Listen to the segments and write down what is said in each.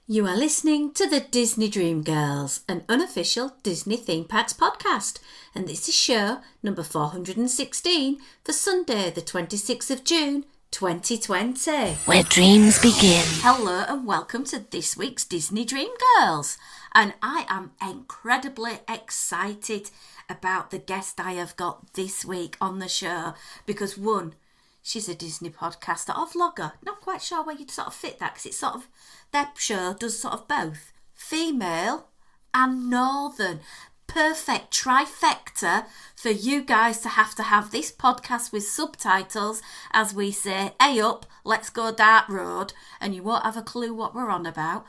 You are listening to the Disney Dream Girls, an unofficial Disney Theme Parks podcast, and this is show number 416 for Sunday the 26th of June 2020. Where dreams begin. Hello and welcome to this week's Disney Dream Girls, and I am incredibly excited about the guest I have got this week on the show because one, she's a Disney podcaster or vlogger. Not quite sure where you'd sort of fit that because it's sort of, their show does sort of both. Female and northern. Perfect trifecta for you guys to have this podcast with subtitles as we say, hey up, let's go Dart Road, and you won't have a clue what we're on about.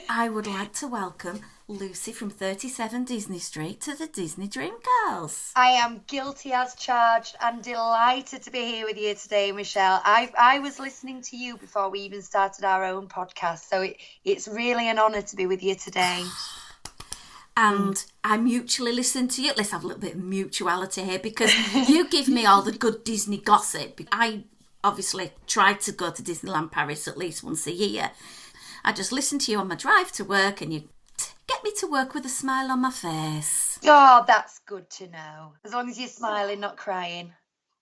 I would like to welcome Lucy from 37 Disney Street to the Disney Dream Girls. I am guilty as charged and delighted to be here with you today, Michelle. I was listening to you before we even started our own podcast, so it's really an honour to be with you today. And I mutually listen to you. Let's have a little bit of mutuality here because you give me all the good Disney gossip. I obviously try to go to Disneyland Paris at least once a year. I just listen to you on my drive to work and you get me to work with a smile on my face. Oh, that's good to know. As long as you're smiling, not crying.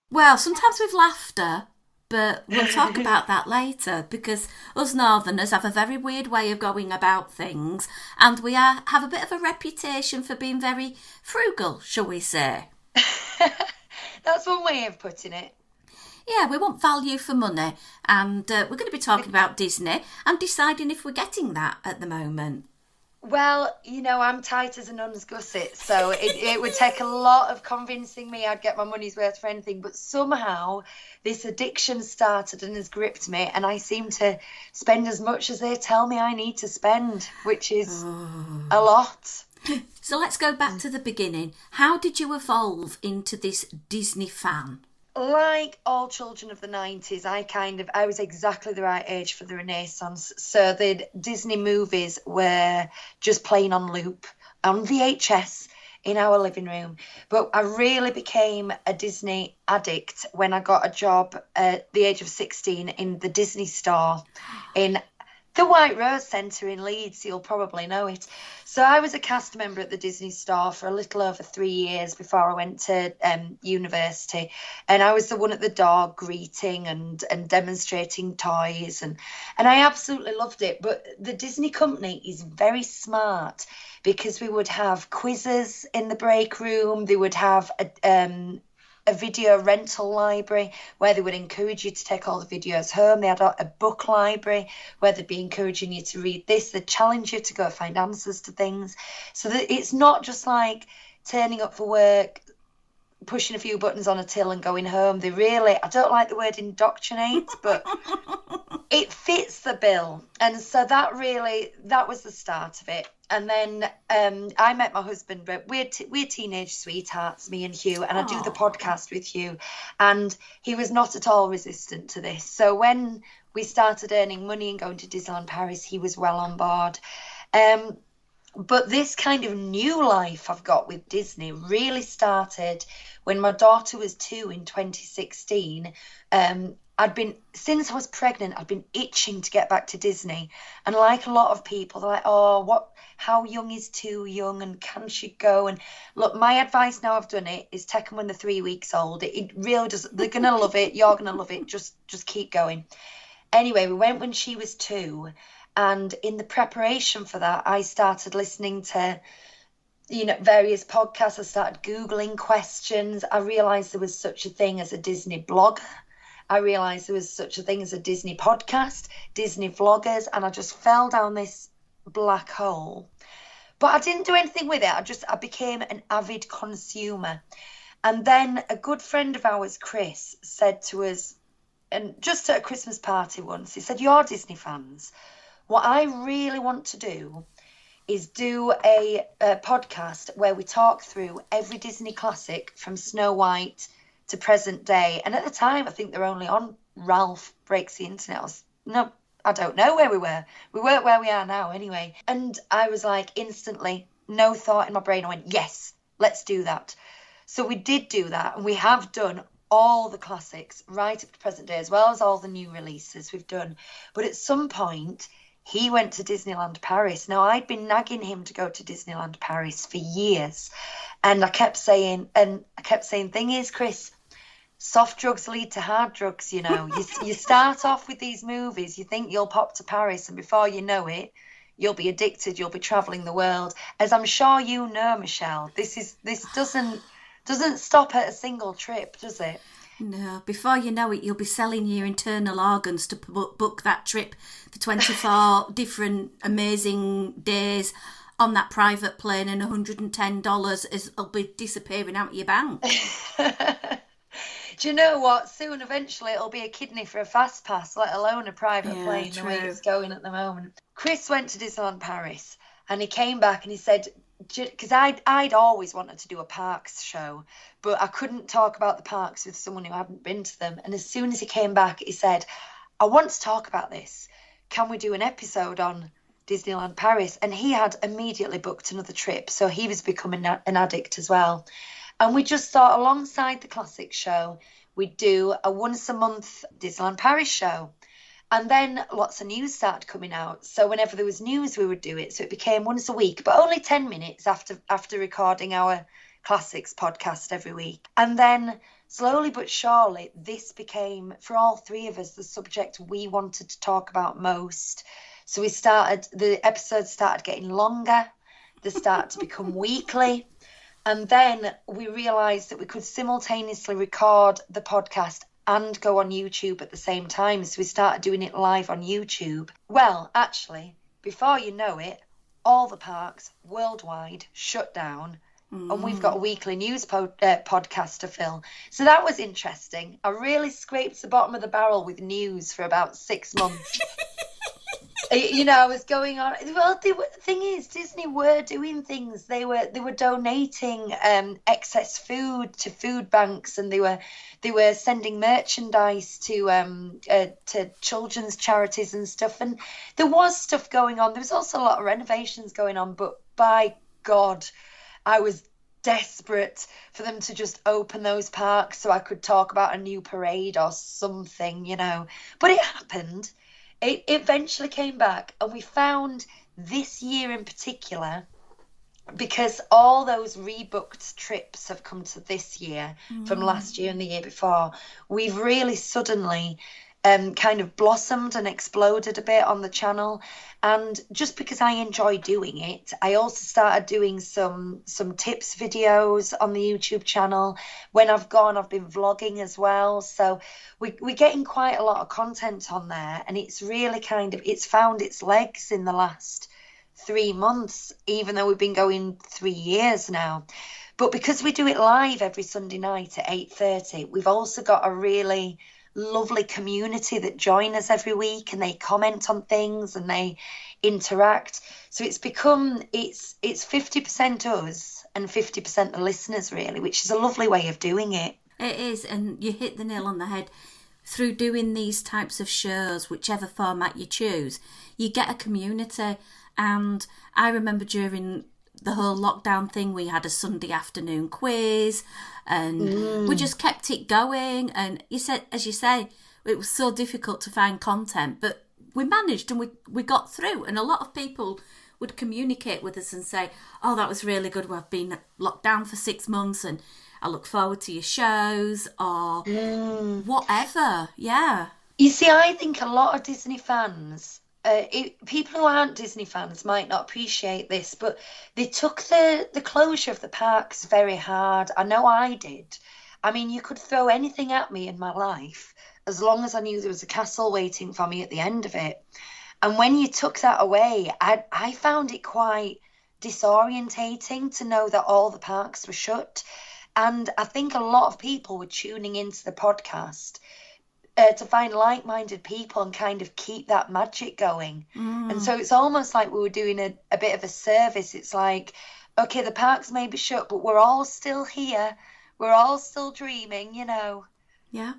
Well, sometimes with laughter, but we'll talk about that later because us Northerners have a very weird way of going about things and we have a bit of a reputation for being very frugal, shall we say. That's one way of putting it. Yeah, we want value for money and we're going to be talking about Disney and deciding if we're getting that at the moment. Well, you know, I'm tight as a nun's gusset, so it would take a lot of convincing me I'd get my money's worth for anything, but somehow this addiction started and has gripped me, and I seem to spend as much as they tell me I need to spend, which is a lot. So let's go back to the beginning. How did you evolve into this Disney fan? Like all children of the 90s, I was exactly the right age for the Renaissance. So the Disney movies were just playing on loop on VHS in our living room. But I really became a Disney addict when I got a job at the age of 16 in the Disney store in the White Rose Centre in Leeds. You'll probably know it. So I was a cast member at the Disney store for a little over 3 years before I went to university, and I was the one at the door greeting and demonstrating toys, and I absolutely loved it. But the Disney company is very smart because we would have quizzes in the break room. They would have a video rental library where they would encourage you to take all the videos home. They had a book library where they'd be encouraging you to read this. They'd challenge you to go find answers to things. So that it's not just like turning up for work, pushing a few buttons on a till and going home. They really, I don't like the word indoctrinate, but it fits the bill. And so that was the start of it. And then I met my husband, but we're teenage sweethearts, me and Hugh, and I do the podcast with Hugh, and he was not at all resistant to this. So when we started earning money and going to Disneyland Paris, he was well on board. But this kind of new life I've got with Disney really started when my daughter was 2 in 2016. Since I was pregnant, I'd been itching to get back to Disney. And like a lot of people, they're like, how young is too young and can she go? And look, my advice now I've done it is take them when they're 3 weeks old. It really does. They're going to love it. You're going to love it. Just keep going. Anyway, we went when she was 2. And in the preparation for that, I started listening to, various podcasts. I started Googling questions. I realised there was such a thing as a Disney blog. I realised there was such a thing as a Disney podcast, Disney vloggers, and I just fell down this black hole. But I didn't do anything with it. I became an avid consumer. And then a good friend of ours, Chris, said to us, and just at a Christmas party once, he said, "You're Disney fans. What I really want to do is do a podcast where we talk through every Disney classic from Snow White to present day." And at the time, I think they're only on Ralph Breaks the Internet. I don't know where we were. We weren't where we are now anyway. And I was like, instantly, no thought in my brain, I went, yes, let's do that. So we did do that, and we have done all the classics right up to present day, as well as all the new releases we've done. But at some point, he went to Disneyland Paris. Now, I'd been nagging him to go to Disneyland Paris for years. And I kept saying, thing is, Chris, soft drugs lead to hard drugs, you know. You start off with these movies, you think you'll pop to Paris, and before you know it, you'll be addicted, you'll be travelling the world. As I'm sure you know, Michelle, this doesn't stop at a single trip, does it? No, before you know it, you'll be selling your internal organs to book that trip for 24 different amazing days on that private plane, and $110 will be disappearing out of your bank. Do you know what? Soon, eventually, it'll be a kidney for a fast pass, let alone a private plane, true. the way it's going at the moment. Chris went to Disneyland Paris, and he came back and he said, because I'd always wanted to do a parks show, but I couldn't talk about the parks with someone who hadn't been to them. And as soon as he came back, he said, I want to talk about this. Can we do an episode on Disneyland Paris? And he had immediately booked another trip, so he was becoming an addict as well. And we just thought, alongside the classic show, we'd do a once a month Disneyland Paris show. And then lots of news started coming out. So whenever there was news, we would do it. So it became once a week, but only 10 minutes after recording our classics podcast every week. And then slowly but surely, this became, for all three of us, the subject we wanted to talk about most. So the episodes started getting longer. They started to become weekly. And then we realised that we could simultaneously record the podcast and go on YouTube at the same time. So we started doing it live on YouTube. Well, actually, before you know it, all the parks worldwide shut down. And we've got a weekly news podcast to fill. So that was interesting. I really scraped the bottom of the barrel with news for about 6 months. You know, I was going on. Well, the thing is, Disney were doing things. They were donating excess food to food banks, and they were sending merchandise to children's charities and stuff. And there was stuff going on. There was also a lot of renovations going on. But by God, I was desperate for them to just open those parks so I could talk about a new parade or something, you know. But it happened. It eventually came back, and we found this year in particular, because all those rebooked trips have come to this year from last year and the year before, we've really suddenly kind of blossomed and exploded a bit on the channel. And just because I enjoy doing it, I also started doing some tips videos on the YouTube channel. When I've gone, I've been vlogging as well. So we're getting quite a lot of content on there, and it's really it's found its legs in the last 3 months, even though we've been going 3 years now. But because we do it live every Sunday night at 8:30, we've also got a really lovely community that join us every week, and they comment on things and they interact. So it's 50% us and 50% the listeners, really, which is a lovely way of doing it. It is, and you hit the nail on the head. Through doing these types of shows, whichever format you choose, you get a community. And I remember during the whole lockdown thing, we had a Sunday afternoon quiz, and we just kept it going. And as you say, it was so difficult to find content, but we managed, and we got through. And a lot of people would communicate with us and say, oh, that was really good. We've been locked down for 6 months, and I look forward to your shows, or whatever. Yeah. You see, I think a lot of Disney fans, people who aren't Disney fans might not appreciate this, but they took the closure of the parks very hard. I know I did. I mean, you could throw anything at me in my life as long as I knew there was a castle waiting for me at the end of it. And when you took that away, I found it quite disorientating to know that all the parks were shut. And I think a lot of people were tuning into the podcast to find like-minded people and kind of keep that magic going. And so it's almost like we were doing a bit of a service. It's like, okay, the parks may be shut, but we're all still here. We're all still dreaming, you know. Yeah.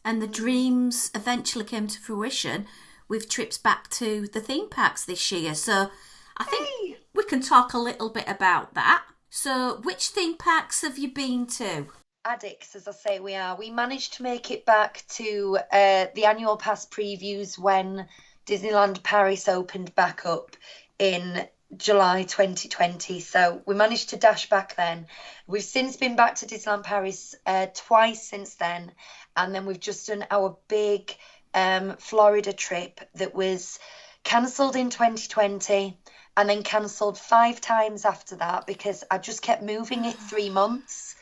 And the dreams eventually came to fruition with trips back to the theme parks this year. So I think we can talk a little bit about that. So which theme parks have you been to? Addicts, as I say, we are. We managed to make it back to the annual pass previews when Disneyland Paris opened back up in July 2020. So we managed to dash back then. We've since been back to Disneyland Paris twice since then. And then we've just done our big Florida trip that was cancelled in 2020 and then cancelled 5 times after that because I just kept moving it 3 months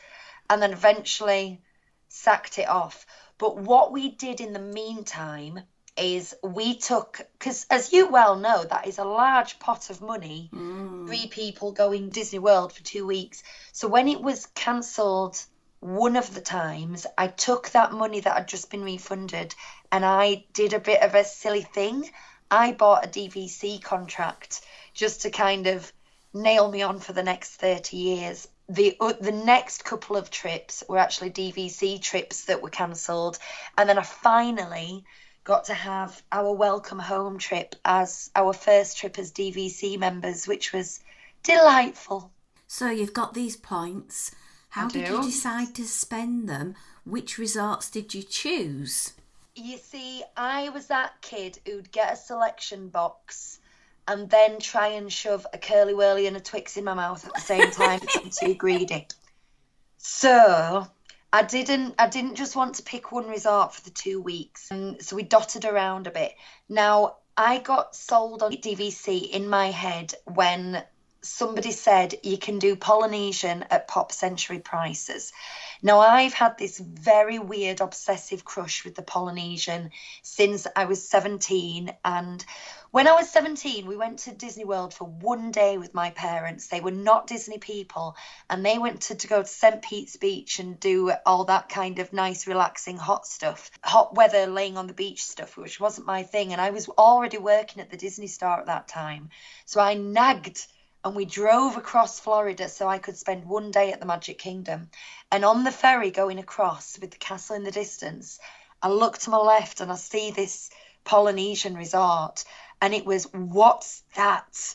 and then eventually sacked it off. But what we did in the meantime is we took, because as you well know, that is a large pot of money, 3 people going Disney World for 2 weeks. So when it was cancelled one of the times, I took that money that had just been refunded and I did a bit of a silly thing. I bought a DVC contract just to kind of nail me on for the next 30 years. The next couple of trips were actually DVC trips that were cancelled. And then I finally got to have our welcome home trip as our first trip as DVC members, which was delightful. So you've got these points. How did you decide to spend them? Which resorts did you choose? You see, I was that kid who'd get a selection box and then try and shove a Curly Whirly and a Twix in my mouth at the same time because I'm too greedy. So I didn't just want to pick one resort for the 2 weeks. And so we dotted around a bit. Now, I got sold on DVC in my head when somebody said you can do Polynesian at Pop Century prices. Now, I've had this very weird obsessive crush with the Polynesian since I was 17. And when I was 17, we went to Disney World for 1 day with my parents. They were not Disney people, and they went to go to St. Pete's Beach and do all that kind of nice, relaxing, hot stuff, hot weather, laying on the beach stuff, which wasn't my thing. And I was already working at the Disney Store at that time. So I nagged and we drove across Florida so I could spend 1 day at the Magic Kingdom. And on the ferry going across with the castle in the distance, I look to my left and I see this Polynesian resort. And it was, what's that?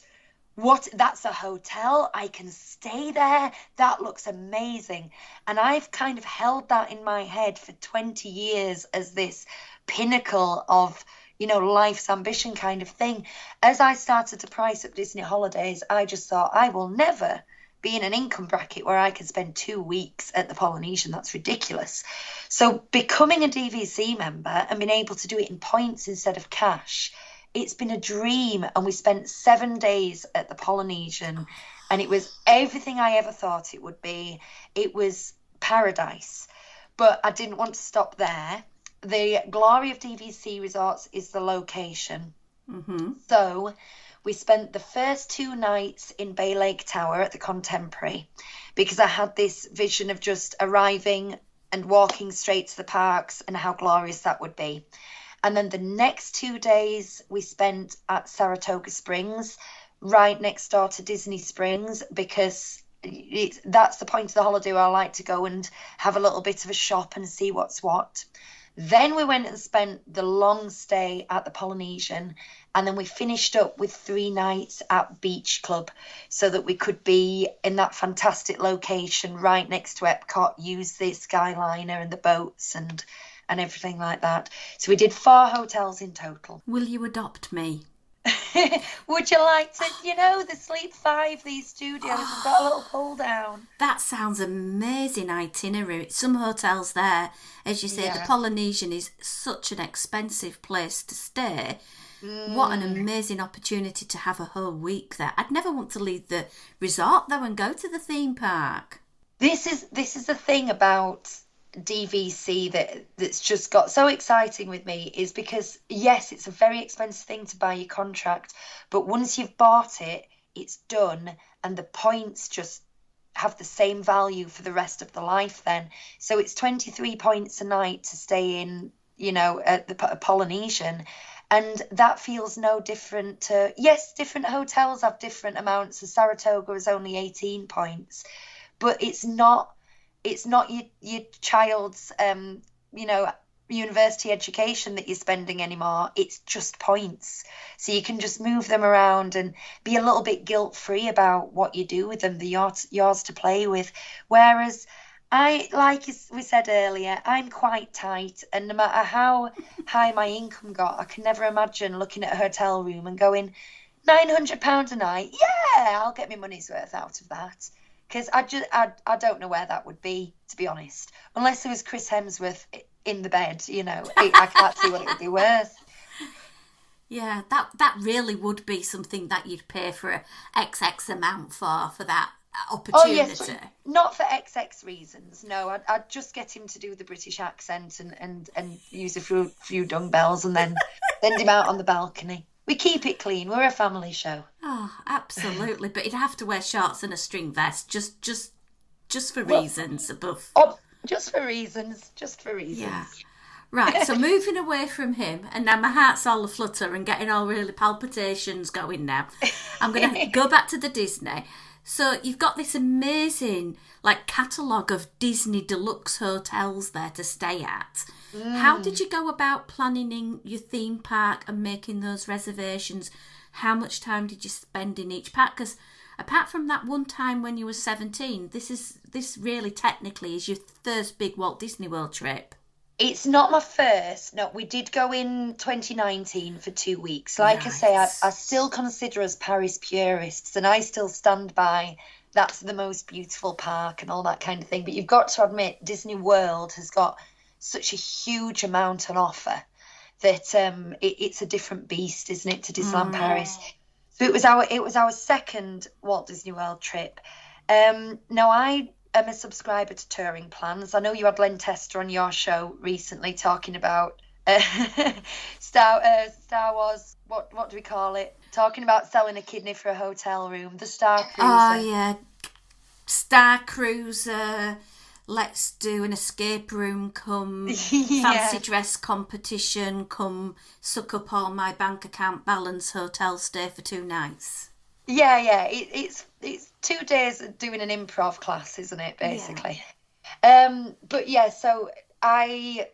That's a hotel? I can stay there? That looks amazing. And I've kind of held that in my head for 20 years as this pinnacle of, life's ambition kind of thing. As I started to price up Disney holidays, I just thought I will never be in an income bracket where I can spend 2 weeks at the Polynesian. That's ridiculous. So becoming a DVC member and being able to do it in points instead of cash, it's been a dream. And we spent 7 days at the Polynesian and it was everything I ever thought it would be. It was paradise. But I didn't want to stop there. The glory of DVC resorts is the location. Mm-hmm. So we spent the first 2 nights in Bay Lake Tower at the Contemporary because I had this vision of just arriving and walking straight to the parks and how glorious that would be. And then the next 2 days we spent at Saratoga Springs, right next door to Disney Springs, because that's the point of the holiday where I like to go and have a little bit of a shop and see what's what. Then we went and spent the long stay at the Polynesian, and then we finished up with 3 nights at Beach Club so that we could be in that fantastic location right next to Epcot, use the Skyliner and the boats and everything like that. So we did 4 hotels in total. Will you adopt me? Would you like to, the Sleep 5, these studios have got a little pull down. That sounds amazing itinerary. Some hotels there, as you say, the Polynesian is such an expensive place to stay. What an amazing opportunity to have a whole week there. I'd never want to leave the resort though and go to the theme park. This is the thing about DVC that's just got so exciting with me is because, yes, it's a very expensive thing to buy your contract, but once you've bought it, it's done, and the points just have the same value for the rest of the life then. So it's 23 points a night to stay in, at the Polynesian, and that feels no different to, yes, different hotels have different amounts. So Saratoga is only 18 points, but it's not your child's, university education that you're spending anymore. It's just points. So you can just move them around and be a little bit guilt-free about what you do with them. They're yours to play with. Whereas We said earlier, I'm quite tight, and no matter how high my income got, I can never imagine looking at a hotel room and going, £900 a night. Yeah, I'll get my money's worth out of that. Because I don't know where that would be, to be honest, unless it was Chris Hemsworth in the bed. I can't see what it would be worth. Yeah, that really would be something that you'd pay for a XX amount for that Oh opportunity. yes, not for XX reasons. No, I'd just get him to do the British accent and use a few dumbbells and then send him out on the balcony. We keep it clean. We're a family show. Oh, absolutely. But you'd have to wear shorts and a string vest, just for reasons above. Oh, just for reasons. Just for reasons. Yeah. Right, so moving away from him, and now my heart's all aflutter and getting all really palpitations going now. I'm going to go back to the Disney. So you've got this amazing, catalogue of Disney Deluxe hotels there to stay at. How did you go about planning in your theme park and making those reservations? How much time did you spend in each park? Because apart from that one time when you were 17, this really technically is your first big Walt Disney World trip. It's not my first. No, we did go in 2019 for 2 weeks. Like nice. I say, I still consider us Paris purists, and I still stand by that's the most beautiful park and all that kind of thing. But you've got to admit, Disney World has got such a huge amount on offer that it's a different beast, isn't it, to Disneyland Paris? So it was our second Walt Disney World trip. Now I'm a subscriber to touring plans. I know you had Len Tester on your show recently talking about Star Wars. What do we call it? Talking about selling a kidney for a hotel room. The Star Cruiser. Oh yeah, Star Cruiser. Let's do an escape room. Come fancy dress competition. Come suck up all my bank account balance. Hotel stay for 2 nights. Yeah. It's 2 days of doing an improv class, isn't it, basically? Yeah. But yeah, so I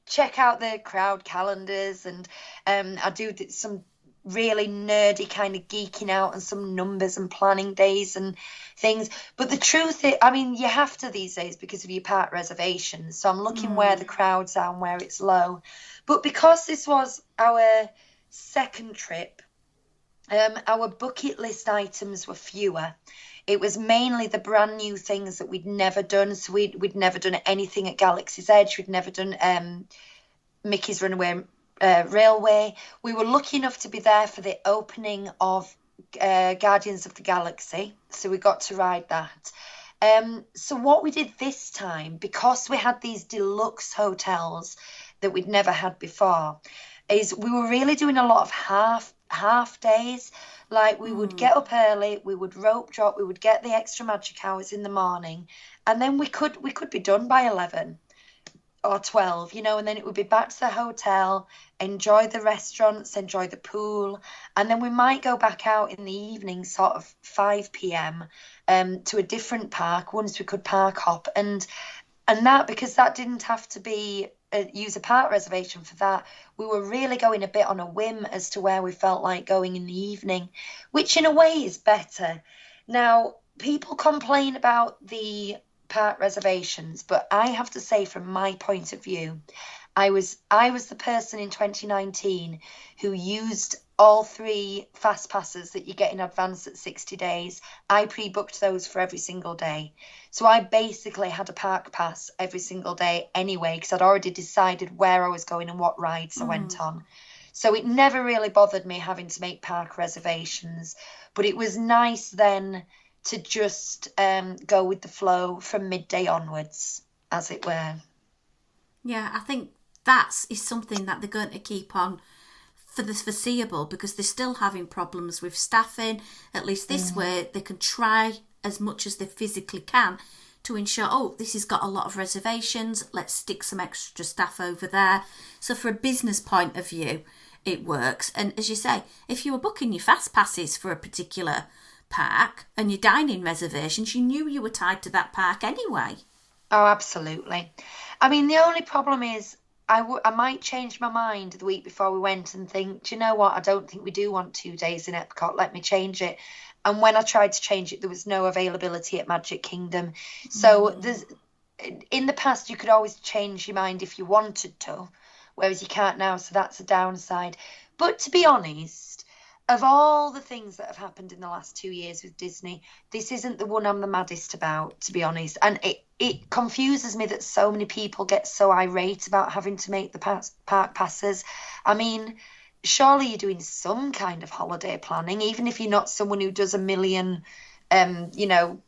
check out the crowd calendars and I do some really nerdy kind of geeking out and some numbers and planning days and things. But the truth is, I mean, you have to these days because of your park reservations. So I'm looking where the crowds are and where it's low. But because this was our second trip, our bucket list items were fewer. It was mainly the brand new things that we'd never done. So we'd never done anything at Galaxy's Edge. We'd never done Mickey's Runaway Railway. We were lucky enough to be there for the opening of Guardians of the Galaxy. So we got to ride that. So what we did this time, because we had these deluxe hotels that we'd never had before, is we were really doing a lot of half days. Like we would get up early, we would rope drop, we would get the extra magic hours in the morning, and then we could be done by 11 or 12, and then it would be back to the hotel, enjoy the restaurants, enjoy the pool, and then we might go back out in the evening, sort of 5 p.m. To a different park once we could park hop, and that, because that didn't have to be use a park reservation for that. We were really going a bit on a whim as to where we felt like going in the evening, which in a way is better. Now, people complain about the park reservations, but I have to say, from my point of view, I was the person in 2019 who used all 3 fast passes that you get in advance at 60 days. I pre-booked those for every single day. So I basically had a park pass every single day anyway, because I'd already decided where I was going and what rides I went on. So it never really bothered me having to make park reservations. But it was nice then to just go with the flow from midday onwards, as it were. Yeah, I think that is something that they're going to keep on for the foreseeable, because they're still having problems with staffing. At least this way they can try as much as they physically can to ensure, this has got a lot of reservations, let's stick some extra staff over there. So for a business point of view, it works. And as you say, if you were booking your fast passes for a particular park and your dining reservations, you knew you were tied to that park anyway. Oh, absolutely. I mean, the only problem is I might change my mind the week before we went and think, do you know what? I don't think we do want 2 days in Epcot. Let me change it. And when I tried to change it, there was no availability at Magic Kingdom. So there's in the past you could always change your mind if you wanted to, whereas you can't now. So that's a downside. But to be honest, of all the things that have happened in the last 2 years with Disney, this isn't the one I'm the maddest about, to be honest. And it confuses me that so many people get so irate about having to make the park passes. I mean, surely you're doing some kind of holiday planning, even if you're not someone who does a million, you know,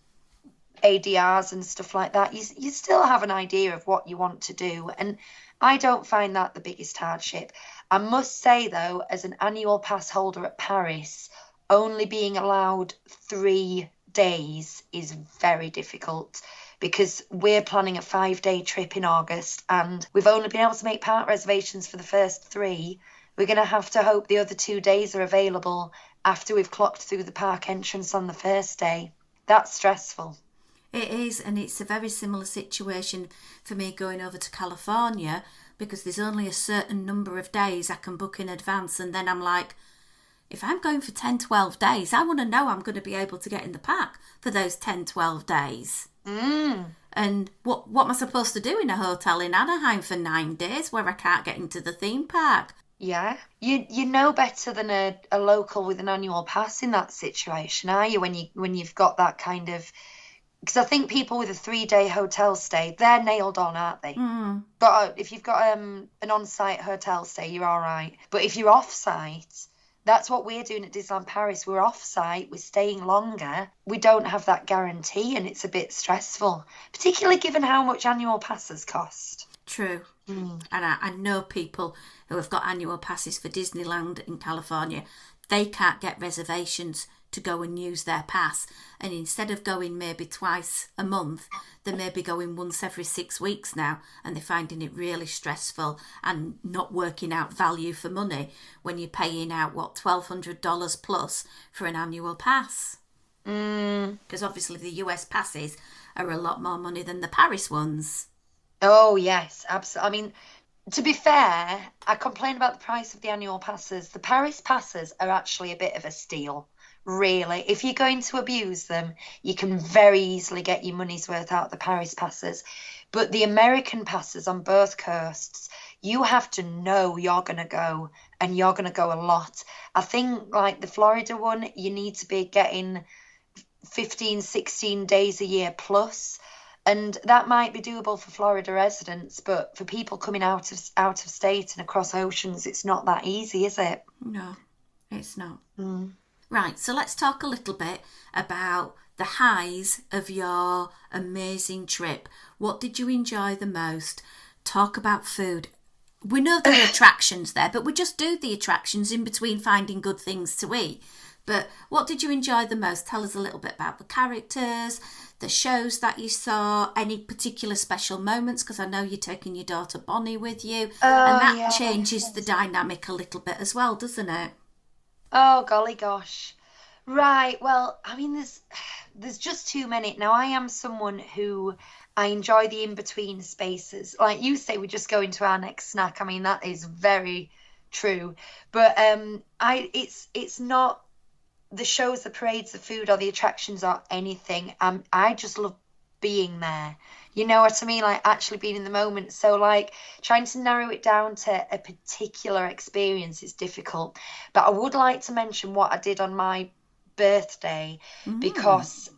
ADRs and stuff like that. You still have an idea of what you want to do. And I don't find that the biggest hardship. I must say, though, as an annual pass holder at Paris, only being allowed 3 days is very difficult because we're planning a 5-day trip in August and we've only been able to make park reservations for the first 3. We're going to have to hope the other 2 days are available after we've clocked through the park entrance on the first day. That's stressful. It is, and it's a very similar situation for me going over to California because there's only a certain number of days I can book in advance, and then I'm like, if I'm going for 10, 12 days, I want to know I'm going to be able to get in the park for those 10, 12 days. And what am I supposed to do in a hotel in Anaheim for 9 days where I can't get into the theme park? Yeah, you know better than a local with an annual pass in that situation, are you? When you've got that kind of, because I think people with a 3-day hotel stay, they're nailed on, aren't they? If you've got an on-site hotel stay, you're all right. But if you're off-site, that's what we're doing at Disneyland Paris. We're off-site, we're staying longer. We don't have that guarantee, and it's a bit stressful, particularly given how much annual passes cost. True. And I know people who have got annual passes for Disneyland in California. They can't get reservations to go and use their pass, and instead of going maybe twice a month, they may be going once every 6 weeks now, and they're finding it really stressful and not working out value for money when you're paying out $1,200 plus for an annual pass, because obviously the US passes are a lot more money than the Paris ones. Oh yes, absolutely. I mean, to be fair, I complain about the price of the annual passes. The Paris passes are actually a bit of a steal. Really, if you're going to abuse them, you can very easily get your money's worth out of the Paris passes. But the American passes on both coasts, you have to know you're going to go, and you're going to go a lot. I think like the Florida one, you need to be getting 15, 16 days a year plus. And that might be doable for Florida residents, but for people coming out of state and across oceans, it's not that easy, is it? No, it's not. Right, so let's talk a little bit about the highs of your amazing trip. What did you enjoy the most? Talk about food. We know there are attractions there, but we just do the attractions in between finding good things to eat. But what did you enjoy the most? Tell us a little bit about the characters, the shows that you saw, any particular special moments, because I know you're taking your daughter Bonnie with you, and that changes the dynamic a little bit as well, doesn't it? Oh, golly gosh. Right. Well, I mean, there's just too many. Now, I am someone who I enjoy the in-between spaces. Like you say, we just go into our next snack. I mean, that is very true. But it's not the shows, the parades, the food, or the attractions or anything. I just love being there. You know what I mean? Like actually being in the moment. So like trying to narrow it down to a particular experience is difficult. But I would like to mention what I did on my birthday because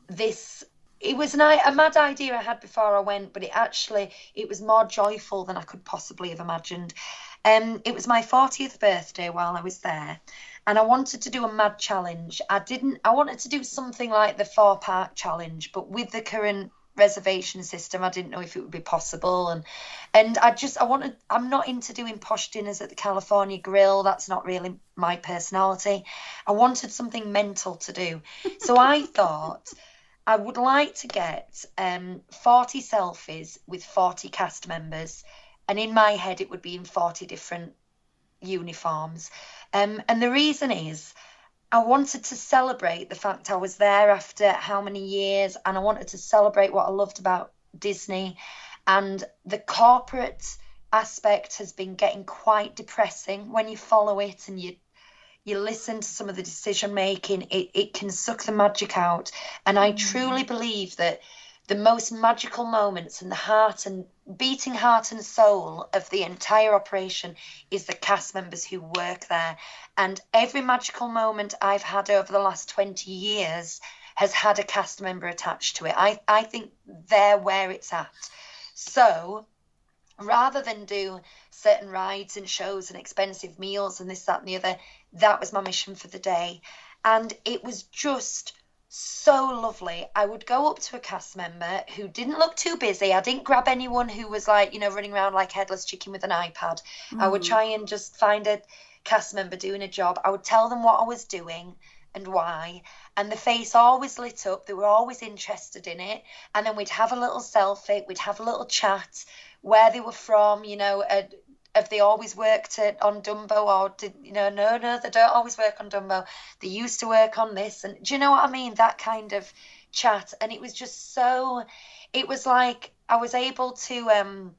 it was a mad idea I had before I went, but it was more joyful than I could possibly have imagined. It was my 40th birthday while I was there, and I wanted to do a mad challenge. I wanted to do something like the 4-park challenge, but with the current reservation system, I didn't know if it would be possible, and I'm not into doing posh dinners at the California Grill. That's not really my personality. I wanted something mental to do, so I thought I would like to get 40 selfies with 40 cast members, and in my head it would be in 40 different uniforms, and the reason is I wanted to celebrate the fact I was there after how many years, and I wanted to celebrate what I loved about Disney and the corporate aspect has been getting quite depressing. When you follow it and you listen to some of the decision making, it can suck the magic out. And I truly believe that the most magical moments and the heart and beating heart and soul of the entire operation is the cast members who work there. And every magical moment I've had over the last 20 years has had a cast member attached to it. I think they're where it's at. So rather than do certain rides and shows and expensive meals and this, that, and the other, that was my mission for the day. And it was just so lovely. I would go up to a cast member who didn't look too busy. I didn't grab anyone who was like, running around like headless chicken with an iPad. I would try and just find a cast member doing a job. I would tell them what I was doing and why, and the face always lit up. They were always interested in it. And then we'd have a little selfie, we'd have a little chat, where they were from, have they always worked on Dumbo, or did no, they don't always work on Dumbo, they used to work on this, and do you know what I mean, that kind of chat. And it was just so, it was like I was able to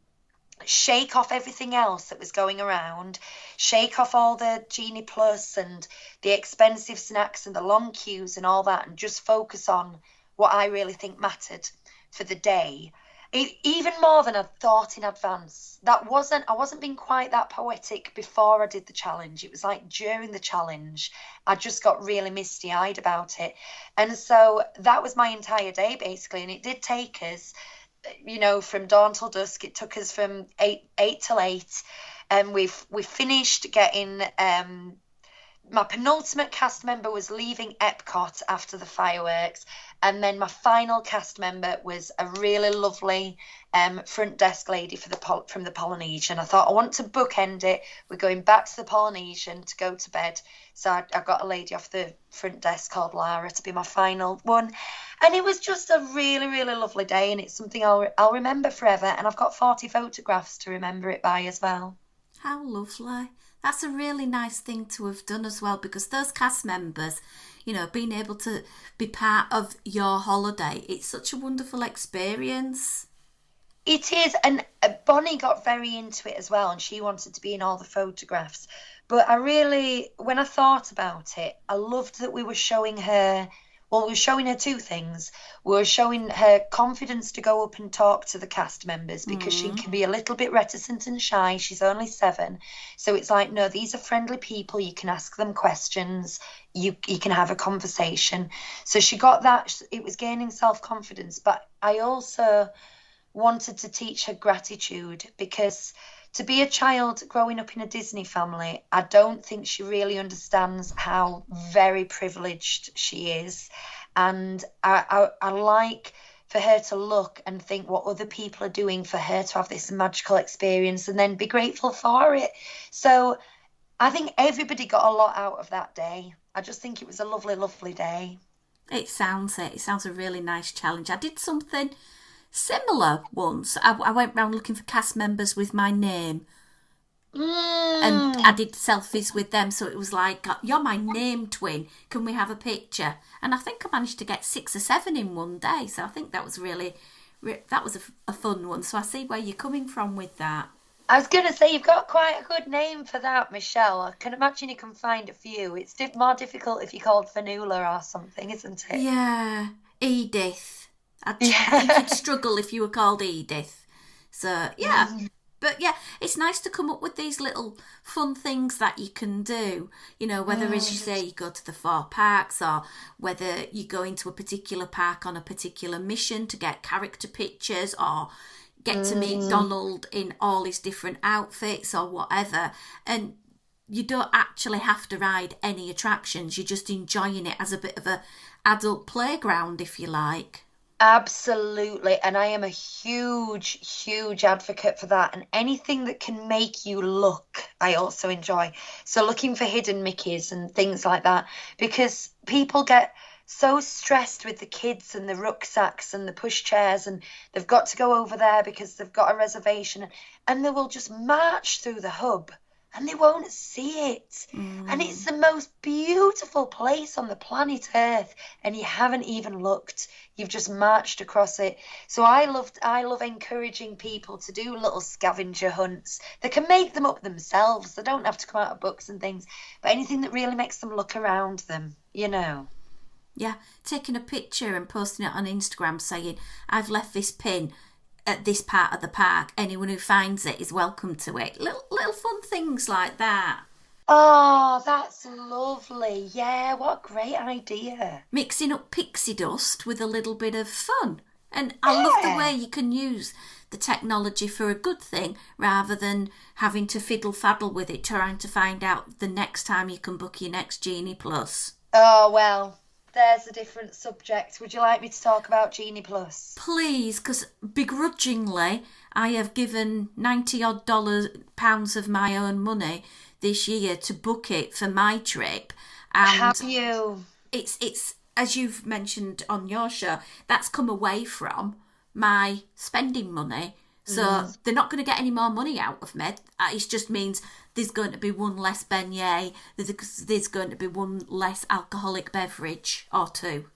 shake off everything else that was going around, shake off all the Genie Plus and the expensive snacks and the long queues and all that, and just focus on what I really think mattered for the day. Even more than I'd thought in advance. I wasn't being quite that poetic before I did the challenge. It was like during the challenge, I just got really misty-eyed about it. And so that was my entire day, basically. And it did take us, from dawn till dusk. It took us from 8 till 8. And we finished getting... my penultimate cast member was leaving Epcot after the fireworks, and then my final cast member was a really lovely front desk lady from the Polynesian. I thought, I want to bookend it. We're going back to the Polynesian to go to bed, so I got a lady off the front desk called Lara to be my final one, and it was just a really, really lovely day, and it's something I'll remember forever, and I've got 40 photographs to remember it by as well. How lovely. That's a really nice thing to have done as well, because those cast members, being able to be part of your holiday, it's such a wonderful experience. It is, and Bonnie got very into it as well, and she wanted to be in all the photographs. But when I thought about it, I loved that we were showing her two things. We were showing her confidence to go up and talk to the cast members, because she can be a little bit reticent and shy. She's only 7. So it's like, no, these are friendly people. You can ask them questions. You can have a conversation. So she got that. It was gaining self-confidence. But I also wanted to teach her gratitude, because to be a child growing up in a Disney family, I don't think she really understands how very privileged she is. And I like for her to look and think what other people are doing for her to have this magical experience, and then be grateful for it. So I think everybody got a lot out of that day. I just think it was a lovely, lovely day. It sounds a really nice challenge. I did something similar once. I went round looking for cast members with my name, and I did selfies with them, so it was like, you're my name twin, can we have a picture? And I think I managed to get 6 or 7 in one day, so I think that was really that was a fun one. So I see where you're coming from with that. I was going to say, you've got quite a good name for that, Michelle. I can imagine you can find a few. It's more difficult if you're called Fanula or something, isn't it? Yeah, Edith. I think you'd struggle if you were called Edith. So, yeah. But, yeah, it's nice to come up with these little fun things that you can do. Whether, as you say, you go to the 4 parks, or whether you go into a particular park on a particular mission to get character pictures, or get to meet Donald in all his different outfits or whatever. And you don't actually have to ride any attractions. You're just enjoying it as a bit of a adult playground, if you like. Absolutely. And I am a huge, huge advocate for that. And anything that can make you look, I also enjoy. So looking for hidden Mickeys and things like that, because people get so stressed with the kids and the rucksacks and the pushchairs, and they've got to go over there because they've got a reservation, and they will just march through the hub. and they won't see it. And it's the most beautiful place on the planet Earth, and you haven't even looked. You've just marched across it. So I love encouraging people to do little scavenger hunts. They can make them up themselves. They don't have to come out of books and things, but anything that really makes them look around them, you know. Yeah, taking a picture and posting it on Instagram saying, I've left this pin at this part of the park. Anyone who finds it is welcome to it. Little fun things like that. Oh, that's lovely. Yeah, what a great idea. Mixing up pixie dust with a little bit of fun. And I love the way you can use the technology for a good thing rather than having to fiddle faddle with it, trying to find out the next time you can book your next Genie Plus. Oh, well, there's a different subject. Would you like me to talk about Genie Plus? Please, because begrudgingly I have given $90 pounds of my own money this year to book it for my trip. And have you? It's as you've mentioned on your show, that's come away from my spending money. So they're not going to get any more money out of me. It just means there's going to be one less beignet, there's going to be one less alcoholic beverage or two.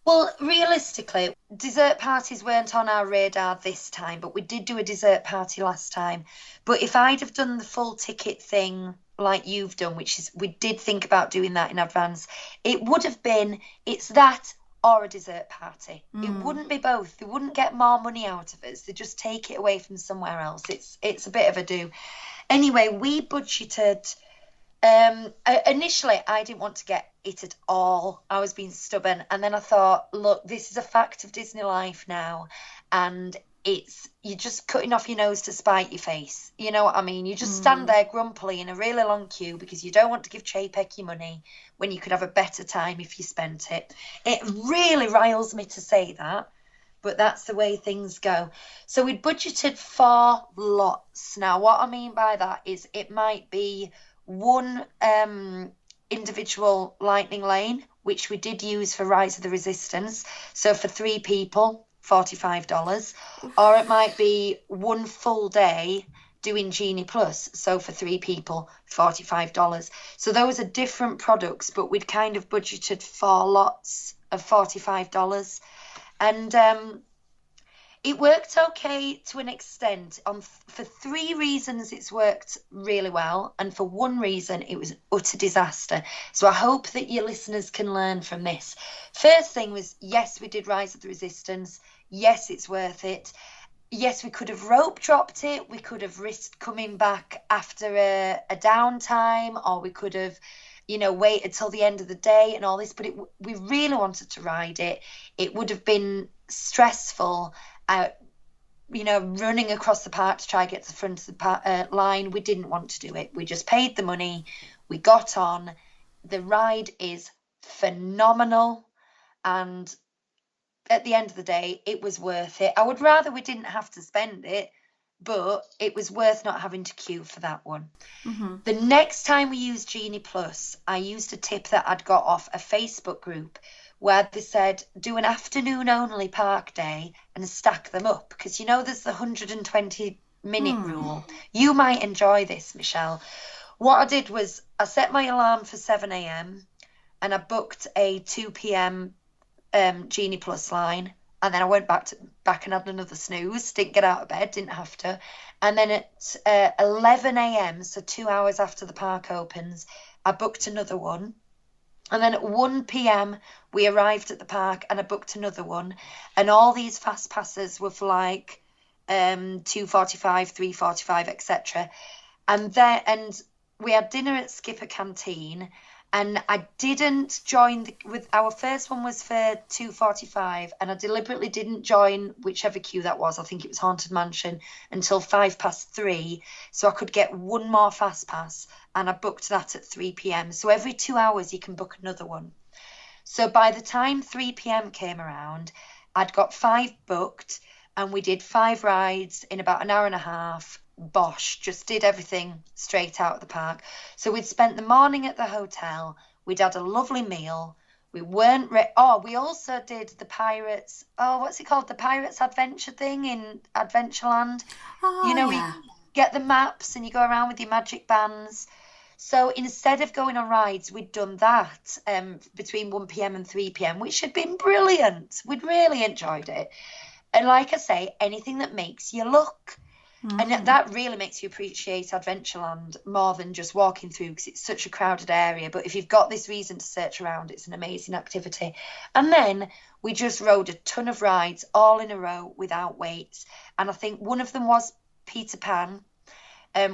Well, realistically, dessert parties weren't on our radar this time, but we did do a dessert party last time. But if I'd have done the full ticket thing like you've done, which is we did think about doing that in advance, it would have been, it's that or a dessert party. It wouldn't be both. They wouldn't get more money out of us. They just take it away from somewhere else. It's a bit of a do. Anyway, we budgeted. Initially, I didn't want to get it at all. I was being stubborn. And then I thought, look, this is a fact of Disney life now. And you're just cutting off your nose to spite your face. You know what I mean? You just stand there grumpily in a really long queue because you don't want to give Chapek your money when you could have a better time if you spent it. It really riles me to say that, but that's the way things go. So we'd budgeted 4 lots. Now, what I mean by that is it might be one individual lightning lane, which we did use for Rise of the Resistance. So for 3 people, $45. Or it might be one full day doing Genie Plus. So for 3 people, $45. So those are different products, but we'd kind of budgeted 4 lots of $45. And it worked okay to an extent. For 3 reasons, it's worked really well. And for 1 reason, it was utter disaster. So I hope that your listeners can learn from this. First thing was, yes, we did Rise of the Resistance. Yes, it's worth it. Yes, we could have rope dropped it. We could have risked coming back after a downtime, or we could have, waited till the end of the day and all this. But we really wanted to ride it. It would have been stressful, running across the park to try to get to the front of the line. We didn't want to do it. We just paid the money. We got on. The ride is phenomenal. And at the end of the day, it was worth it. I would rather we didn't have to spend it, but it was worth not having to queue for that one. The next time we used Genie Plus, I used a tip that I'd got off a Facebook group where they said, do an afternoon only park day and stack them up. Because there's the 120-minute rule. You might enjoy this, Michelle. What I did was I set my alarm for 7 a.m. and I booked a 2 p.m. Genie Plus line, and then I went back and had another snooze. Didn't get out of bed, didn't have to. And then at 11 a.m, so 2 hours after the park opens, I booked another one. And then at 1 p.m, we arrived at the park and I booked another one. And all these fast passes were for like 2:45, 3:45, etc. And we had dinner at Skipper Canteen. And I didn't join with our first one was for 2:45, and I deliberately didn't join whichever queue that was. I think it was Haunted Mansion until 3:05, so I could get one more fast pass, and I booked that at 3 p.m. So every 2 hours you can book another one. So by the time 3 p.m. came around, I'd got 5 booked, and we did 5 rides in about an hour and a half. Bosh, just did everything straight out of the park. So we'd spent the morning at the hotel. We'd had a lovely meal. We weren't we also did the Pirates, what's it called, the Pirates Adventure thing in Adventureland. Yeah. get the maps and you go around with your magic bands. So instead of going on rides, we'd done that between 1 p.m. and 3 p.m., which had been brilliant. We'd really enjoyed it. And like I say, anything that makes you look. And that really makes you appreciate Adventureland more than just walking through, because it's such a crowded area. But if you've got this reason to search around, it's an amazing activity. And then we just rode a ton of rides all in a row without waits. And I think one of them was Peter Pan,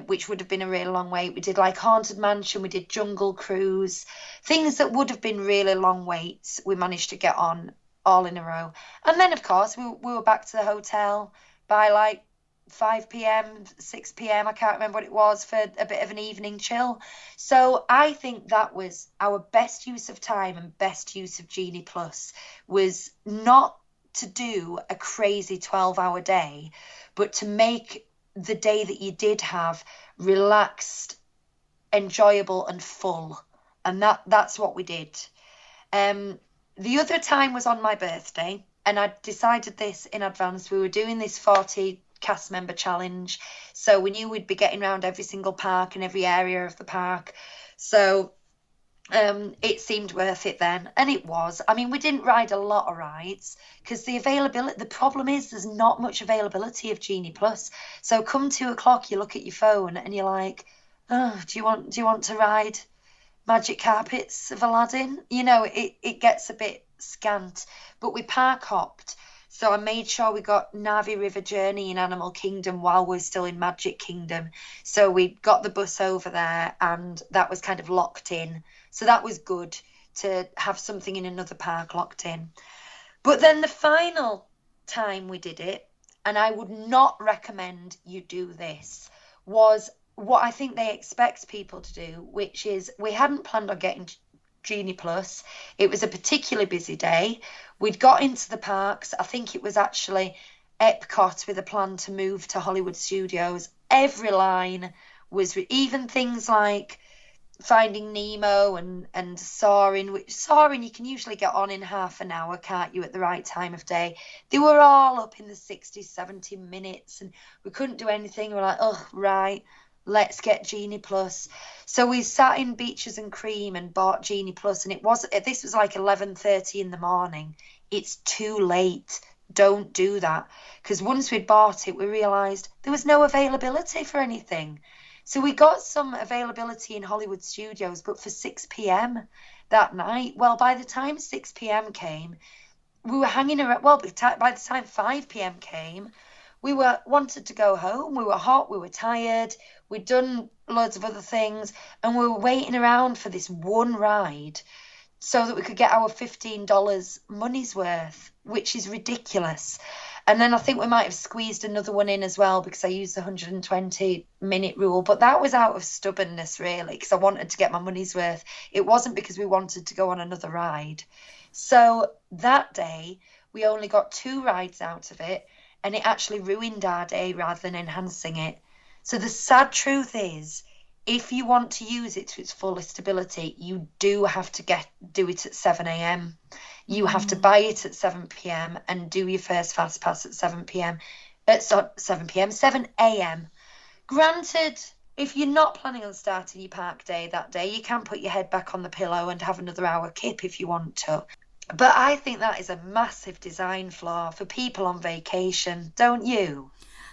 which would have been a really long wait. We did like Haunted Mansion, we did Jungle Cruise, things that would have been really long waits. We managed to get on all in a row. And then, of course, we were back to the hotel by like 5 p.m, 6 p.m, I can't remember what it was, for a bit of an evening chill. So I think that was our best use of time and best use of Genie Plus, was not to do a crazy 12-hour day, but to make the day that you did have relaxed, enjoyable and full. And that's what we did. The other time was on my birthday, and I decided this in advance. We were doing this 40 cast member challenge, so we knew we'd be getting around every single park and every area of the park. So it seemed worth it then, and it was. I mean, we didn't ride a lot of rides because the problem is there's not much availability of Genie Plus. So come 2 o'clock, you look at your phone and you're like, oh, do you want to ride Magic Carpets of Aladdin? You know, it gets a bit scant. But we park hopped, so I made sure we got Navi River Journey in Animal Kingdom while we're still in Magic Kingdom. So we got the bus over there, and that was kind of locked in. So that was good to have something in another park locked in. But then the final time we did it, and I would not recommend you do this, was what I think they expect people to do, which is, we hadn't planned on getting Genie Plus. It was a particularly busy day. We'd got into the parks. I think it was actually Epcot with a plan to move to Hollywood Studios. Every line was, even things like Finding Nemo and Soaring, which Soaring you can usually get on in half an hour, can't you, at the right time of day. They were all up in the 60, 70 minutes, and we couldn't do anything. We're like, oh, right, let's get Genie Plus. So we sat in Beaches and Cream and bought Genie Plus, and this was like 11:30 in the morning. It's too late. Don't do that. Because once we'd bought it, we realised there was no availability for anything. So we got some availability in Hollywood Studios, but for 6 p.m. that night. Well, by the time 6 p.m. came, we were hanging around. Well, by the time 5 p.m. came, we wanted to go home. We were hot. We were tired. We'd done loads of other things, and we were waiting around for this one ride so that we could get our $15 money's worth, which is ridiculous. And then I think we might have squeezed another one in as well, because I used the 120-minute rule. But that was out of stubbornness, really, because I wanted to get my money's worth. It wasn't because we wanted to go on another ride. So that day, we only got 2 rides out of it, and it actually ruined our day rather than enhancing it. So the sad truth is, if you want to use it to its fullest ability, you do have to do it at 7 a.m. You have to buy it at 7 p.m. and do your first fast pass at 7 p.m. 7 a.m. Granted, if you're not planning on starting your park day that day, you can put your head back on the pillow and have another hour kip if you want to. But I think that is a massive design flaw for people on vacation, don't you?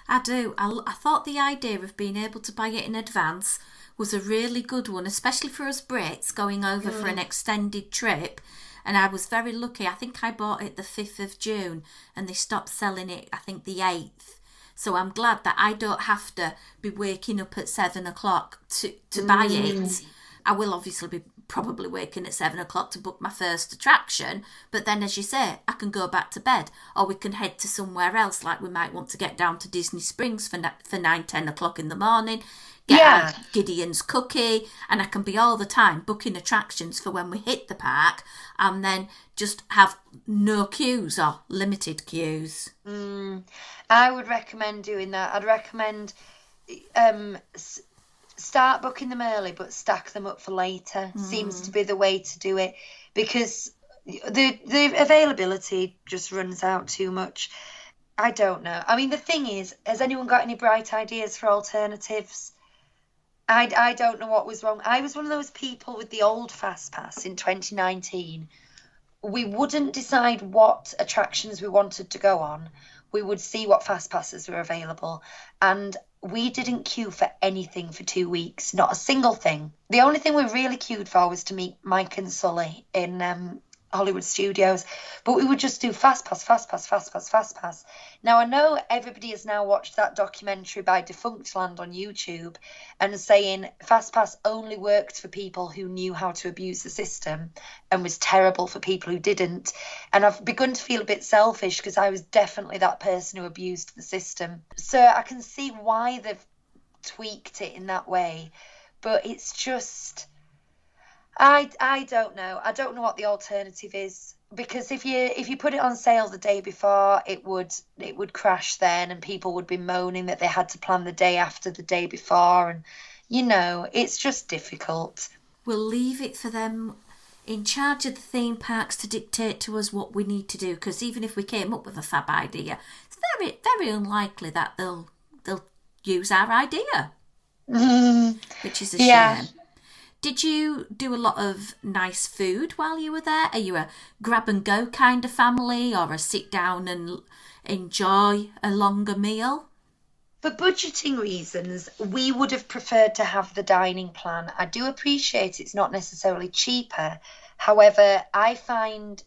I do. I thought the idea of being able to buy it in advance was a really good one, especially for us Brits going over for an extended trip. And I was very lucky. I think I bought it the 5th of June and they stopped selling it, I think, the 8th. So I'm glad that I don't have to be waking up at 7 o'clock to buy it. I will obviously be probably waking at 7 o'clock to book my first attraction. But then, as you say, I can go back to bed, or we can head to somewhere else. Like we might want to get down to Disney Springs for 9, 10 o'clock in the morning. Get our Gideon's cookie, and I can be all the time booking attractions for when we hit the park, and then just have no queues or limited queues. I would recommend doing that. I'd recommend start booking them early, but stack them up for later. Seems to be the way to do it, because the availability just runs out too much. I don't know. I mean, the thing is, has anyone got any bright ideas for alternatives? I don't know what was wrong. I was one of those people with the old Fast Pass in 2019. We wouldn't decide what attractions we wanted to go on. We would see what fast passes were available. And we didn't queue for anything for 2 weeks, not a single thing. The only thing we really queued for was to meet Mike and Sully in Hollywood Studios. But we would just do fast pass, fast pass, fast pass, fast pass. Now, I know everybody has now watched that documentary by Defunctland on YouTube and saying fast pass only worked for people who knew how to abuse the system and was terrible for people who didn't. And I've begun to feel a bit selfish because I was definitely that person who abused the system. So I can see why they've tweaked it in that way. But it's just... I don't know. I don't know what the alternative is, because if you put it on sale the day before, it would crash then, and people would be moaning that they had to plan the day after the day before, and it's just difficult. We'll leave it for them in charge of the theme parks to dictate to us what we need to do, because even if we came up with a fab idea, it's very, very unlikely that they'll use our idea, which is a shame. Did you do a lot of nice food while you were there? Are you a grab and go kind of family, or a sit down and enjoy a longer meal? For budgeting reasons, we would have preferred to have the dining plan. I do appreciate it's not necessarily cheaper. However, I find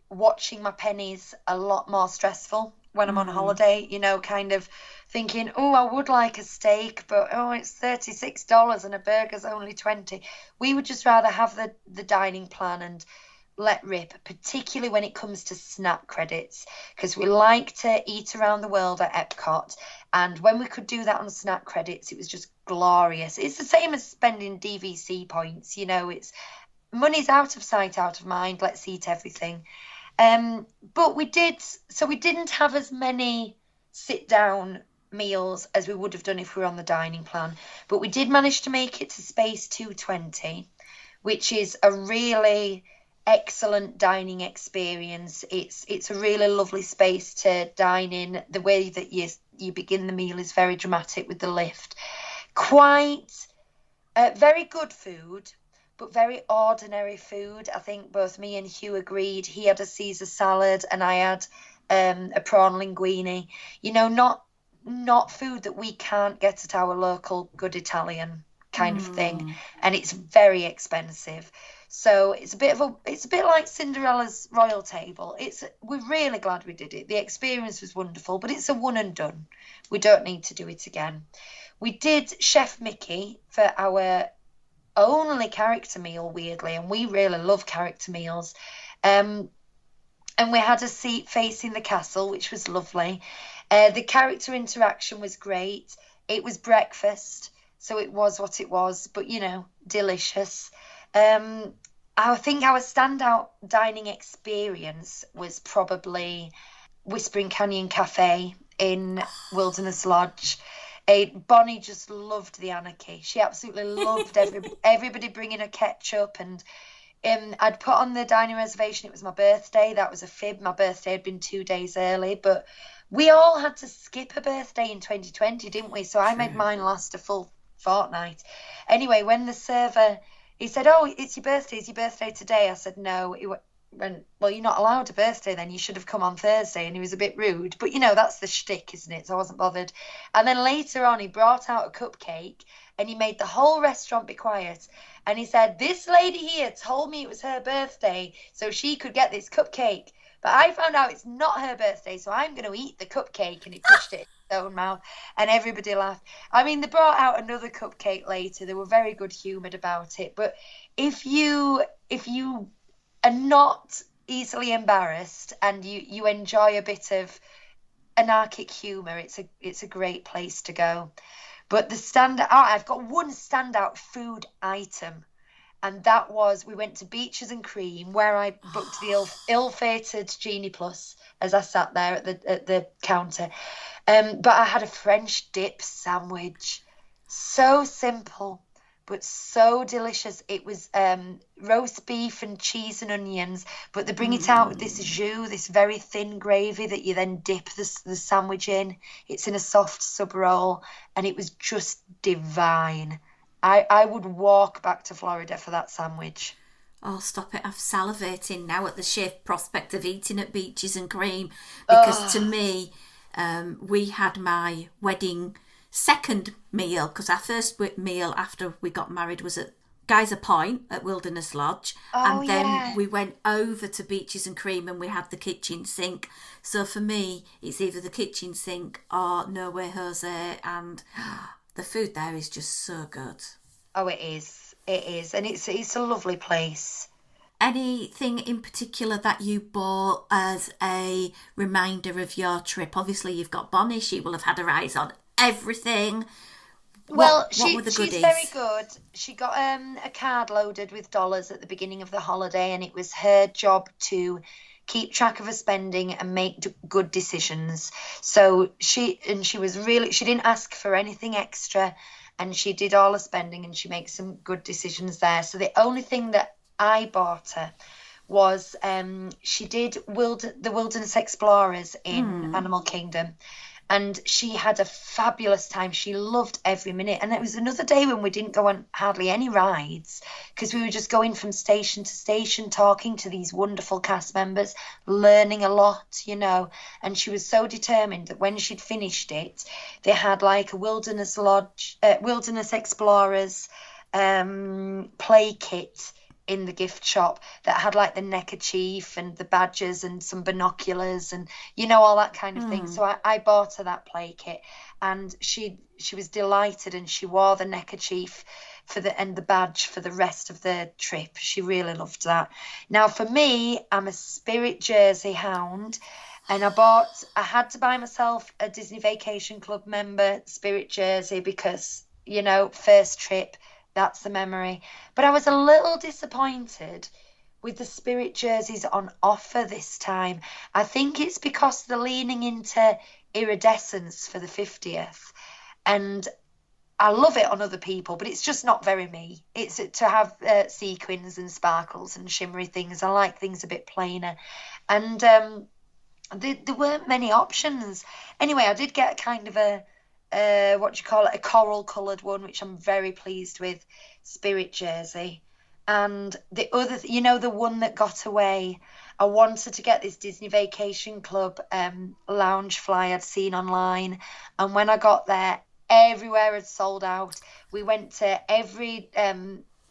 watching my pennies a lot more stressful when I'm on holiday, kind of thinking, oh, I would like a steak, but it's $36 and a burger's only 20. We would just rather have the dining plan and let rip, particularly when it comes to snack credits, because we like to eat around the world at Epcot, and when we could do that on snack credits, it was just glorious. It's the same as spending DVC points, it's money's out of sight, out of mind, let's eat everything. But we didn't have as many sit down meals as we would have done if we were on the dining plan, but we did manage to make it to Space 220, which is a really excellent dining experience. It's a really lovely space to dine in. The way that you begin the meal is very dramatic with the lift. Quite very good food, but very ordinary food. I think both me and Hugh agreed. He had a Caesar salad and I had a prawn linguine. Not food that we can't get at our local good Italian kind of thing, and it's very expensive. So it's a bit like Cinderella's royal table. We're really glad we did it. The experience was wonderful, but it's a one and done. We don't need to do it again. We did Chef Mickey for our only character meal, weirdly, and we really love character meals. And we had a seat facing the castle, which was lovely. The character interaction was great. It was breakfast, so it was what it was, but delicious. I think our standout dining experience was probably Whispering Canyon Cafe in Wilderness Lodge. Bonnie just loved the anarchy. She absolutely loved everybody bringing a ketchup, and I'd put on the dining reservation. It was my birthday. That was a fib. My birthday had been 2 days early, but we all had to skip a birthday in 2020, didn't we? So I made mine last a full fortnight. Anyway, when the server, he said, oh, it's your birthday. Is your birthday today? I said, no. He went, well, you're not allowed a birthday then. You should have come on Thursday. And he was a bit rude. But, that's the shtick, isn't it? So I wasn't bothered. And then later on, he brought out a cupcake and he made the whole restaurant be quiet. And he said, this lady here told me it was her birthday so she could get this cupcake. But I found out it's not her birthday, so I'm going to eat the cupcake. And he pushed it in his own mouth, and everybody laughed. I mean, they brought out another cupcake later. They were very good humoured about it. But if you are not easily embarrassed and you enjoy a bit of anarchic humour, it's a great place to go. But I've got one standout food item. And that was, we went to Beaches and Cream, where I booked the ill-fated Genie Plus as I sat there at the counter. But I had a French dip sandwich. So simple, but so delicious. It was roast beef and cheese and onions, but they bring it out with this jus, this very thin gravy that you then dip the sandwich in. It's in a soft sub roll, and it was just divine. I would walk back to Florida for that sandwich. Oh, stop it. I'm salivating now at the sheer prospect of eating at Beaches and Cream, because to me, we had my wedding second meal, because our first meal after we got married was at Geyser Point at Wilderness Lodge, and then we went over to Beaches and Cream and we had the kitchen sink. So for me, it's either the kitchen sink or No Way Jose, and the food there is just so good. Oh, it is. It is. And it's a lovely place. Anything in particular that you bought as a reminder of your trip? Obviously, you've got Bonnie. She will have had her eyes on everything. Well, what were the goodies? She's very good. She got a card loaded with dollars at the beginning of the holiday, and it was her job to keep track of her spending and make good decisions. So she didn't ask for anything extra, and she did all her spending, and she makes some good decisions there. So the only thing that I bought her was she did the Wilderness Explorers in Animal Kingdom, and she had a fabulous time. She loved every minute. And it was another day when we didn't go on hardly any rides, because we were just going from station to station, talking to these wonderful cast members, learning a lot, you know. And she was so determined that when she'd finished it, they had like a Wilderness Explorers play kit in the gift shop that had like the neckerchief and the badges and some binoculars and, you know, all that kind of thing. So I bought her that play kit, and she was delighted, and she wore the neckerchief and the badge for the rest of the trip. She really loved that. Now for me, I'm a Spirit jersey hound, and I had to buy myself a Disney Vacation Club member Spirit jersey because, you know, first trip, that's the memory. But I was a little disappointed with the Spirit jerseys on offer this time. I think it's because they're leaning into iridescence for the 50th. And I love it on other people, but it's just not very me. It's to have sequins and sparkles and shimmery things. I like things a bit plainer. And there weren't many options. Anyway, I did get kind of a a coral coloured one, which I'm very pleased with, Spirit jersey. And the other, the one that got away, I wanted to get this Disney Vacation Club lounge fly I'd seen online, and when I got there, everywhere had sold out. We went to every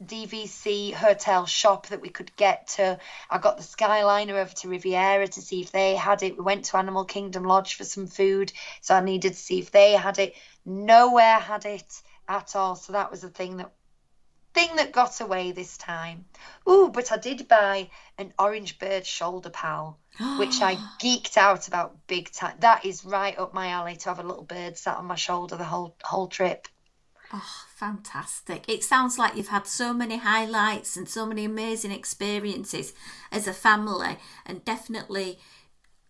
DVC hotel shop that we could get to. I got the Skyliner over to Riviera to see if they had it. We went to Animal Kingdom Lodge for some food, so I needed to see if they had it. Nowhere had it at all, so that was the thing that got away this time. Ooh, but I did buy an orange bird shoulder pal, which I geeked out about big time. That is right up my alley, to have a little bird sat on my shoulder the whole trip. Oh, fantastic. It sounds like you've had so many highlights and so many amazing experiences as a family, and definitely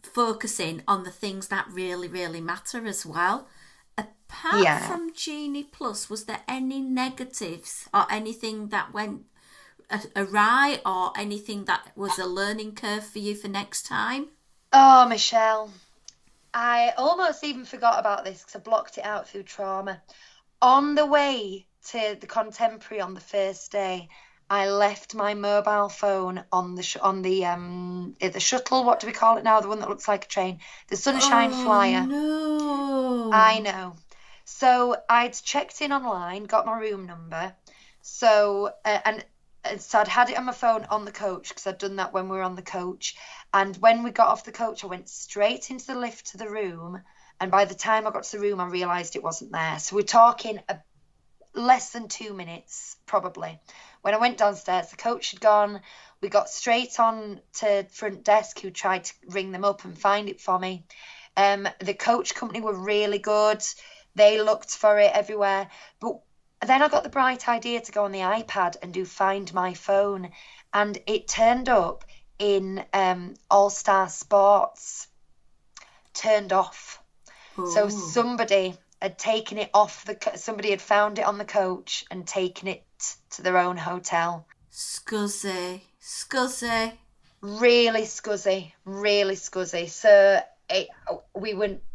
focusing on the things that really, really matter as well. Apart from Genie Plus, was there any negatives or anything that went awry or anything that was a learning curve for you for next time? Oh, Michelle, I almost even forgot about this because I blocked it out through trauma. On the way to the Contemporary on the first day, I left my mobile phone on the shuttle. What do we call it now? The one that looks like a train. The Sunshine Flyer. No. I know. So I'd checked in online, got my room number. So so I'd had it on my phone on the coach because I'd done that when we were on the coach. And when we got off the coach, I went straight into the lift to the room. And by the time I got to the room, I realised it wasn't there. So we're talking less than 2 minutes, probably. When I went downstairs, the coach had gone. We got straight on to front desk, who tried to ring them up and find it for me. The coach company were really good. They looked for it everywhere. But then I got the bright idea to go on the iPad and do Find My Phone. And it turned up in All Star Sports, turned off. Ooh. So somebody had taken it off somebody had found it on the coach and taken it to their own hotel. Scuzzy. Really scuzzy. So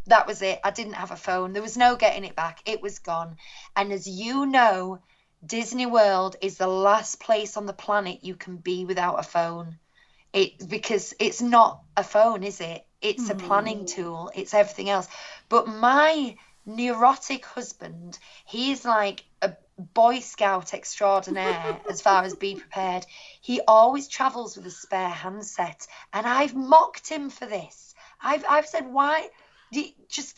that was it. I didn't have a phone. There was no getting it back. It was gone. And as you know, Disney World is the last place on the planet you can be without a phone. Because it's not a phone, is it? It's a planning tool. It's everything else. But my neurotic husband, he's like a Boy Scout extraordinaire as far as be prepared. He always travels with a spare handset, and I've mocked him for this. I've said, why?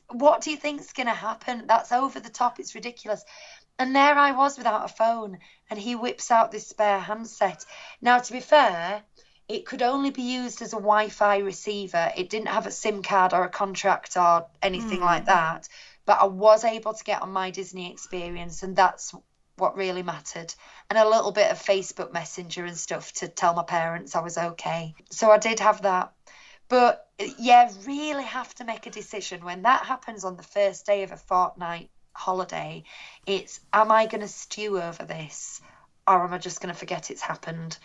What do you think's going to happen? That's over the top. It's ridiculous. And there I was without a phone, and he whips out this spare handset. Now, to be fair, it could only be used as a Wi-Fi receiver. It didn't have a SIM card or a contract or anything like that. But I was able to get on my Disney experience, and that's what really mattered. And a little bit of Facebook Messenger and stuff to tell my parents I was okay. So I did have that. But yeah, really have to make a decision. When that happens on the first day of a fortnight holiday, it's, am I going to stew over this, or am I just going to forget it's happened?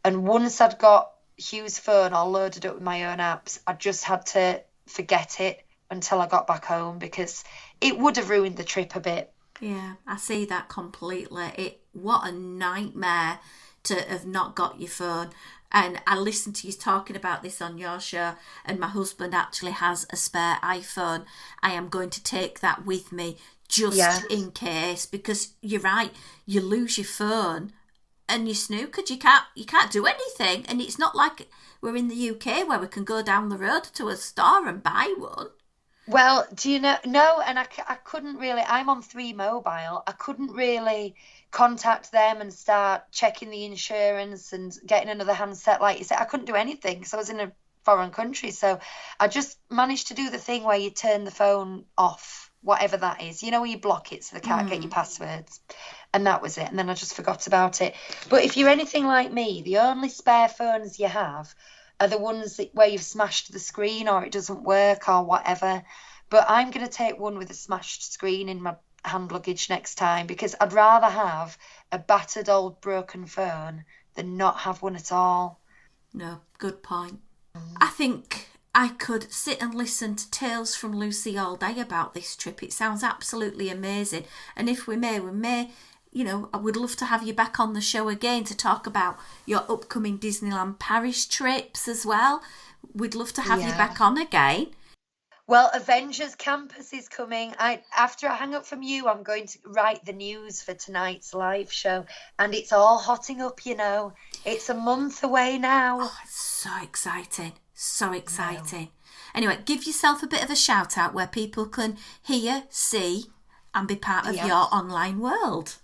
And once I'd got Hugh's phone all loaded up with my own apps, I just had to forget it until I got back home, because it would have ruined the trip a bit. Yeah, I see that completely. What a nightmare to have not got your phone. And I listened to you talking about this on your show, and my husband actually has a spare iPhone. I am going to take that with me just in case, because you're right, you lose your phone and you're snookered. You can't do anything, and it's not like we're in the UK where we can go down the road to a store and buy one. Well, do you know? No, and I couldn't really. I'm on 3 Mobile. I couldn't really contact them and start checking the insurance and getting another handset. Like you said, I couldn't do anything because I was in a foreign country. So I just managed to do the thing where you turn the phone off, whatever that is. You know, where you block it so they can't get your passwords. And that was it. And then I just forgot about it. But if you're anything like me, the only spare phones you have are the ones where you've smashed the screen or it doesn't work or whatever. But I'm going to take one with a smashed screen in my hand luggage next time, because I'd rather have a battered old broken phone than not have one at all. No, good point. I think I could sit and listen to Tales from Lucy all day about this trip. It sounds absolutely amazing. And if we may, you know, I would love to have you back on the show again to talk about your upcoming Disneyland Paris trips as well. We'd love to have you back on again. Well, Avengers Campus is coming. After I hang up from you, I'm going to write the news for tonight's live show. And it's all hotting up, you know. It's a month away now. Oh, it's so exciting. So exciting. No. Anyway, give yourself a bit of a shout out where people can hear, see, and be part of your online world.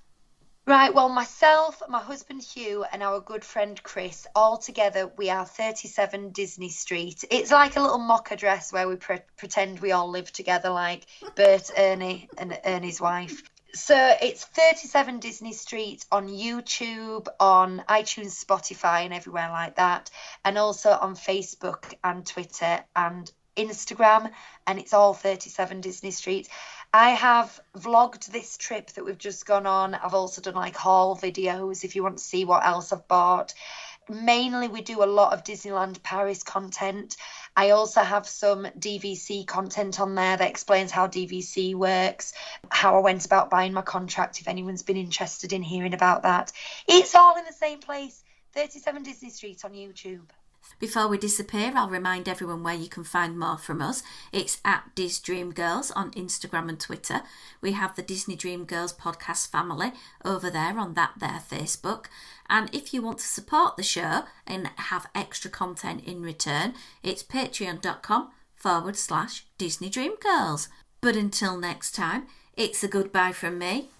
Right, well, myself, my husband Hugh, and our good friend Chris, all together, we are 37 Disney Street. It's like a little mock address where we pretend we all live together, like Bert, Ernie, and Ernie's wife. So it's 37 Disney Street on YouTube, on iTunes, Spotify, and everywhere like that. And also on Facebook and Twitter and Instagram, and it's all 37 Disney Street. I have vlogged this trip that we've just gone on. I've also done like haul videos if you want to see what else I've bought. Mainly we do a lot of Disneyland Paris content. I also have some DVC content on there that explains how DVC works, how I went about buying my contract, if anyone's been interested in hearing about that. It's all in the same place, 37 Disney Street on YouTube. Before we disappear, I'll remind everyone where you can find more from us. It's at Diz Dream Girls on Instagram and Twitter. We have the Disney Dream Girls podcast family over there on their Facebook. And if you want to support the show and have extra content in return, it's patreon.com/Disney Dream Girls. But until next time, it's a goodbye from me.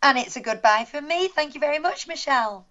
And it's a goodbye from me. Thank you very much, Michelle.